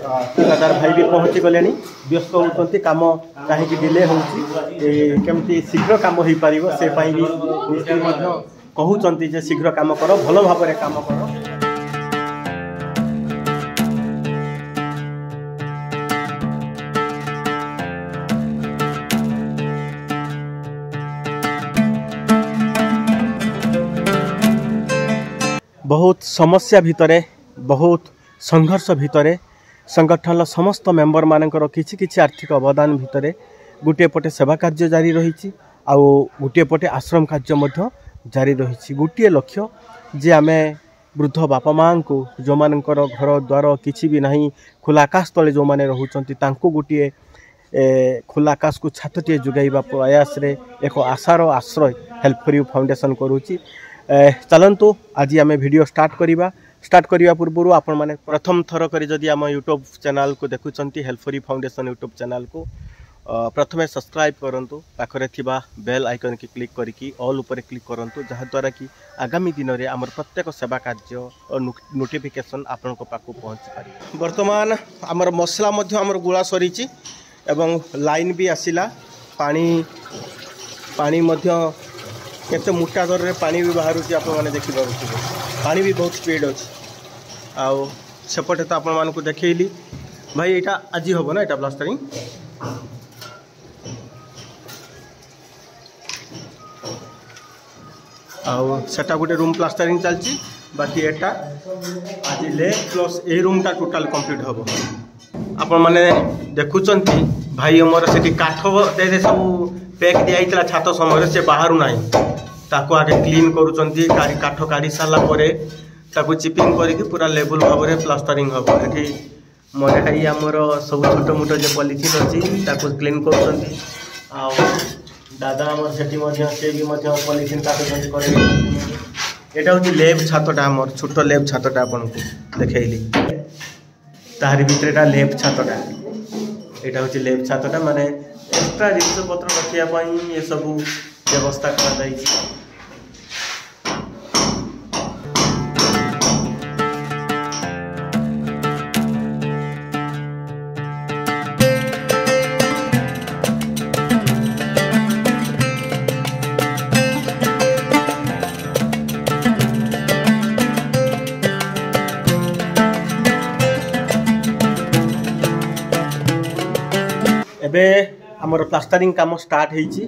ठेकेदार भाई भी पहुँची गले व्यस्त होती कम कहीं डिले होमती शीघ्र कम हो पार से भी मिस्त्री कहते जे शीघ्र कम कर भल भाव में कम कर। बहुत समस्या भितरे बहुत संघर्ष भितरे संगठन समस्त मेंबर मानकर किछि किछि आर्थिक अवदान भितरे गोटे पटे सेवा कार्य जारी रही आउ गोटे पटे आश्रम कार्य मध्य जारी रही। गोटे लक्ष्य जे आमे वृद्ध बापा माँ को जो मानकर घर द्वार किछि भी नहीं खुला आकाश तले जो माने रहउचंती तांको गोटे खुला आकाश को छातटे जुगाइबा प्रयास रे एक आशार आश्रय हेल्प फॉर यू फाउंडेशन करूची। चलंतु आज आम वीडियो स्टार्ट करने पूर्व आपण मैंने प्रथम थर कर जदि आम यूट्यूब चैनल को देखुंत help for you foundation YouTube channel को प्रथमे सब्सक्राइब करंतु पाखरे थिबा बेल आइकन की क्लिक करके ऑल ऊपर क्लिक करंतु जहाद्वारा कि आगामी दिन में आमर प्रत्येक सेवा कार्य और नोटिफिकेशन आपण को पाखु पहुँची पारे। वर्तमान आमर मसला मध्य आमर गुड़ा सरीची एवं लाइन भी आसिला पानी मध्य केते मोटा दर रे पानी भी बाहर आप देखिए पानी भी बहुत स्पीड अच्छे आउ सेपटे तो आपण मानक देखली भाई यहाँ आज हम ना यहाँ प्लास्टरिंग आउ सेटा गोटे रूम प्लास्टरिंग चलती बाकी एटा आज लेग प्लस ए रूमटा टोटाल कंप्लीट हम आपण मैंने देखुंत भाई मोर से काठ दे सब पैक दिया छात समय से बाहर ना ताको आगे क्लीन करूचंती काठ काढ़ी सारा परे ताको चिपिंग करके पूरा लेवल भाव में प्लास्टरिंग हम ये मन हाई आमर सब छोट मोट जो पॉलिथिन अच्छी ताको क्लीन करूचंती आ दादा आमर से भी पॉलिथिन काटुचंती कर एटा हूँ लेब छातटा आमर छोट लेब छातटा आपन को देखैली ताहारी भितर लेब छातटा एटा हूँ लेब छातटा माने एक्स्ट्रा जिनस पत्र रखापी ये सब व्यवस्था कर एबे हमर प्लास्टरिंग काम स्टार्ट होईची।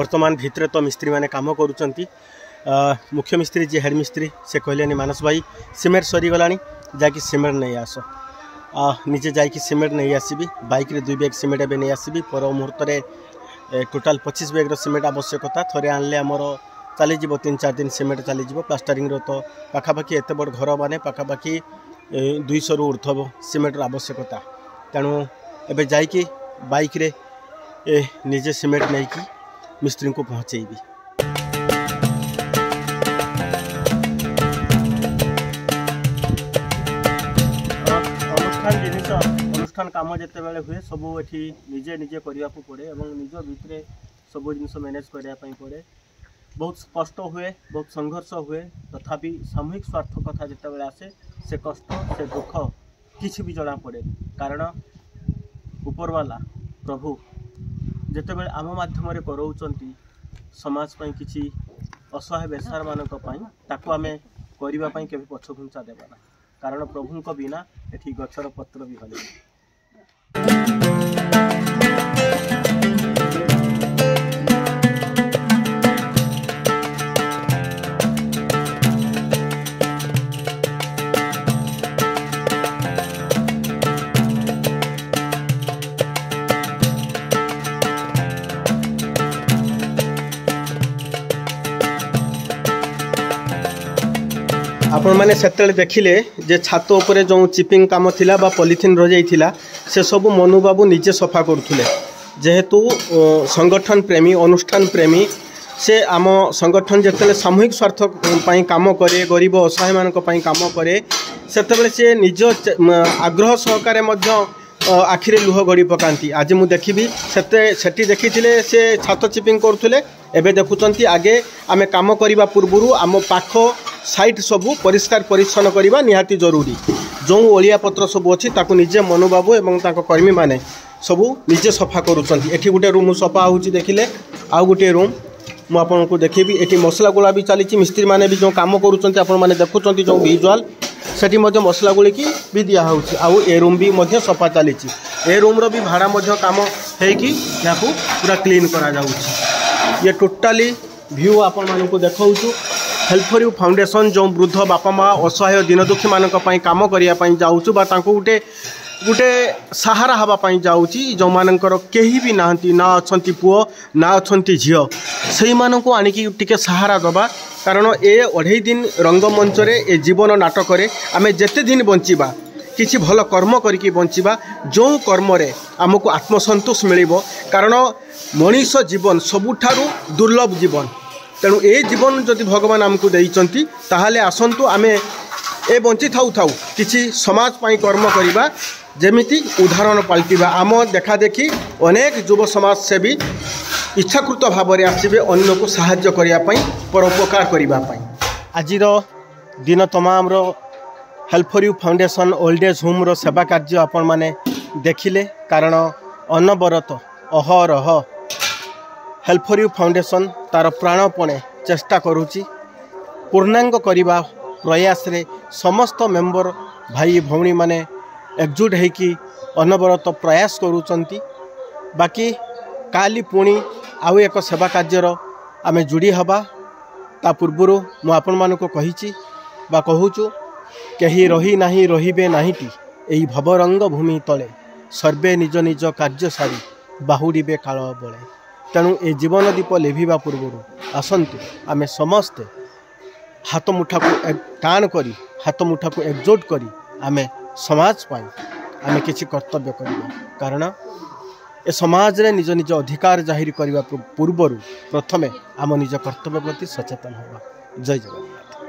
वर्तमान भितर तो मिस्त्री माने काम करुचंती मुख्य मिस्त्री जी हेड मिस्त्री से कहले मानस भाई सीमेंट सरीगला जाकि सीमेंट नहीं आस निजे जाकि सीमेंट नहीं आसबि बाइक रे 2 बैग सीमेंट एबे नहीं आसबि पर मुहूर्त रे टोटाल 25 बैग सीमेंट आवश्यकता थरे आनले आमर चली 3-4 दिन सीमेंट चली प्लास्टरिंग तो पाखापाखि एत बड़ घर माने पाखापाखि 200 रु ऊर्ध्व सीमेंट आवश्यकता तेणु एबे जाइकी बाइक रे निजे सीमेंट नहीं कि मिस्त्री को पहुँचेबी। अनुष्ठान काम जिते बेले हुए सब ये निजे निजे करने को पड़े और निज भितर सब जिन मैनेज करने पड़े बहुत कष्ट हुए, बहुत संघर्ष हुए, तथापि सामूहिक स्वार्थ कथा जिते आसे से कष्ट से दुख किसी भी जना पड़े। कारण उपरवाला प्रभु जिते आम मध्यम कराउचंती समाज पई किसी असहाय बेसार मानक ताकू आमे करने के पछघुंचा देवाना। कारण प्रभु को बिना एठी गछर पत्र भी हले। आपण मैंने से देखिले जे छात उपरे जो चिपिंग काम थिला बा पॉलिथिन रह जाइथिला से सब मनु बाबू निजे सफा करुले। जेहेतु संगठन प्रेमी अनुष्ठान प्रेमी से आम संगठन जिते सामूहिक स्वार्थ पई काम करे, गरीब असहाय मानक पई काम करे, सेतबेले से निज आग्रह सहकारे मध्य आखिरे लुह गड़ी पकाती। आज मुझे देखी सेठी देखी से छात चिपिंग करुले, एबे देखुंत आगे आमे काम करने पूर्व आम पाख साइट सबू परिष्कार परिच्छन्न करने निहाती जरूरी। जो ओलिया पत्र सब अच्छी ताकू निजे मनु बाबू एवं कर्मी माने सबू निजे सफा करुँच। एठी गोटे रूम सफा होची देखिले, आउ गोटे रूम मुझे देखी। एटी मसला गुला भी चली, मिस्त्री माने भी जो काम करुँच आपण माने देखुंत जो विजुआल सेठी मध्य मसला गुलिकी भी दिया होची। आउ ए रूम भी मध्य सफा चली। ए रूम रो भी भाड़ा मध्य काम हेकी याकू पूरा क्लीन करा जाउची। ये टोटाली व्यू आपण मानकु देखाउछु। हेल्प फॉर यू फाउंडेशन जो वृद्ध बापा माँ असहाय दिन दुखी मानक पई काम करिया पई जाउछु बा तांको गोटे सहारा हवा पई जाउची। जो मानकर केही भी नाहंती, ना अछंती पुओ ना अछंती झियो, सेही मानकु आनिकी टिके सहारा दबा। कारण ए 2.5 दिन रंगमंच रे ए जीवन नाटक रे आमे जेते दिन बंचिबा किसी भल कर्म करके बंचिबा, जो कर्म रे आमको आत्मसंतोष मिलिबो। कारण मनीष जीवन सबुठारु दुर्लभ जीवन, तेणु ए जीवन जदि भगवान आमको देइचंती ताहाले आसंतु आमे ए बंची थाउ थाउ किसी समाज पई कर्म करिबा, जेमिति उदाहरण पाल्टिबा। आम देखा देखी अनेक युव समाज सेवी इच्छाकृत भाव में आसबे अन्य को साहाय्य करिया पई, परोपकार करिबा पई। आजिर दिन तमाम रो help for you foundation old age home रो सेवा कार्य आपण माने देखिले। कारण अनबरत अहरह हेल्प फॉर यू फाउंडेशन तार प्राणपणे चेष्टा करुची पूर्णांग करने प्रयास रे समस्त मेंबर भाई भौणी माने एकजुट होइकी अनबरत प्रयास करुचंती। बाकी काली पुणी आउ एक सेवा कार्यर आमे जोड़ी हवा। ता पूर्व मु आपण मानको कहिची बा कहूचु, केही रही नाही रहिबे नाहीटी एई भवरंग भूमि तले, सर्वे निज निज कार्य सारी बाहुड़ीबे काल बळे। तेणु ए जीवन दीप लेभिबा पूर्व आसंतु आमे समस्ते हाथ मुठा को टाण करी, हाथ मुठा को एकजुट करी आमे समाज पाई आमे किछि कर्तव्य करिबा। कारण ए समाज रे निज निज अधिकार जाहिर करने पूर्व प्रथमे आम निज कर्तव्य प्रति सचेतन होगा। जय जगन्नाथ।